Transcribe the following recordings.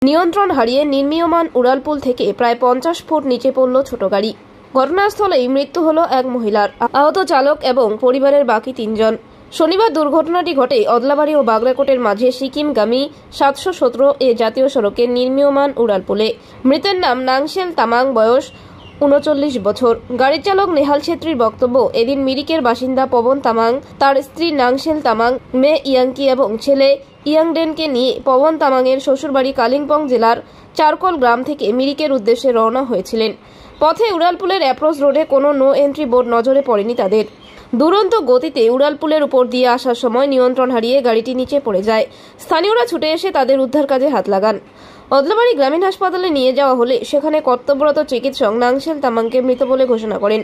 নিয়ন্ত্রণ হারিয়ে নির্মীয়মান উড়ালপুল থেকে প্রায় 50 ফুট নিচে পড়ল ছোট গাড়ি। ঘটনাস্থলেই মৃত্যু হলো এক মহিলার, আহত চালক এবং পরিবারের বাকি 3 জন। শনিবার দুর্ঘটনাটি ঘটে অদলাবাড়ি ও বাগরাকোটের মাঝে সিকিমগামী 717 এ জাতীয় সড়কের নির্মীয়মান উড়ালপুলে। মৃতের নাম নাংশেল তামাং, বয়স 39 বছর। গাড়ির চালক নেহাল ছেত্রীর বক্তব্য, এদিন মিরিকের বাসিন্দা পবন তামাং, তার স্ত্রী নাংশেল তামাং, মেয়ে ইয়াংকি এবং ছেলে ইয়াংডেনকে নিয়ে পবন তামাংয়ের শ্বশুরবাড়ি কালিম্পং জেলার চারকল গ্রাম থেকে মিরিকের উদ্দেশ্যে রওনা হয়েছিলেন। পথে উড়ালপুলের অ্যাপ্রোচ রোডে কোনো নো এন্ট্রি বোর্ড নজরে পড়েনি তাদের। দুরন্ত গতিতে উড়ালপুলের উপর দিয়ে আসার সময় নিয়ন্ত্রণ হারিয়ে গাড়িটি নিচে পড়ে যায়। স্থানীয়রা ছুটে এসে তাদের উদ্ধার কাজে হাত লাগান। অদলাবাড়ি গ্রামীণ হাসপাতালে নিয়ে যাওয়া হলে সেখানে কর্তব্যরত চিকিৎসক নাংশেল তামাংকে মৃত বলে ঘোষণা করেন।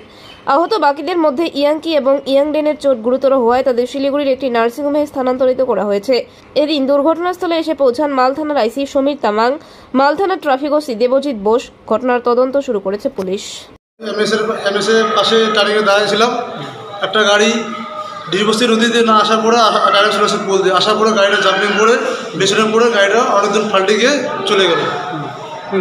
আহত বাকিদের মধ্যে ইয়াংকি এবং ইয়াংডেনের চোট গুরুতর হওয়ায় তাদের শিলিগুড়ির একটি নার্সিংহোমে স্থানান্তরিত করা হয়েছে। এদিন দুর্ঘটনাস্থলে এসে পৌঁছান মালথানার আইসি সমীর তামাং, মালথানার ট্রাফিক ওসি দেবজিৎ বোস। ঘটনার তদন্ত শুরু করেছে পুলিশ। এমএসের পাশে টার্নিংয়ে দাঁড়িয়েছিলাম, একটা গাড়ি ডিবস্তি নদীতে না আসার পরে ডাইরেক্ট চলে আসে পোল দিয়ে। আসার পরে গাড়িটা জাম্পিং করে পেছনে পড়ে গাড়িটা অনেকদিন পাল্টে গিয়ে চলে গেল।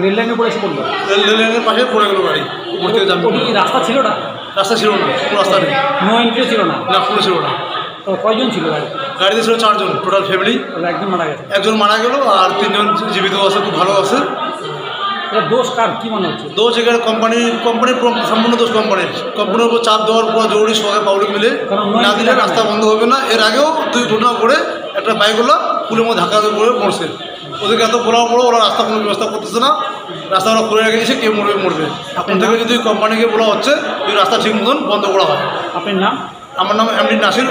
রেল লাইনে পড়ে এসে পড়লো, রেল লাইনের পাশে পড়ে গেল গাড়ি উপর থেকে জাম্পিং। রাস্তা ছিল না? রাস্তা ছিল না, কোনো রাস্তা নেই, নো এন্ট্রি ছিল না, কোনো ছিল না। তো কয়জন ছিল গাড়িতে ছিল 4 জন টোটাল ফ্যামিলি। একজন মারা গেছে, একজন মারা গেল আর 3 জন জীবিত আছে, খুব ভালো আছে। দোষ কার কি মনে হচ্ছে? দোষ এখানে কোম্পানির সম্পূর্ণ দোষ কোম্পানির উপর চাপ দেওয়ার পর জরুরি সবাই পাবলিক মিলে না দিলে রাস্তা বন্ধ হবে না। এর আগেও 2 ঘটনা করে একটা বাইকওয়ালা পুলের মধ্যে ধাক্কা করে মরছে। ওদেরকে এত বলার পরও ওরা রাস্তা কোনো ব্যবস্থা করতেছে না। রাস্তা ওরা খুলে রেখে দিয়েছে, কেউ মরবে। এখন থেকে যদি কোম্পানিকে বলা হচ্ছে যদি রাস্তা ঠিক মতন বন্ধ করা হয়। আপনার নাম? আমার নাম এমডি নাসির।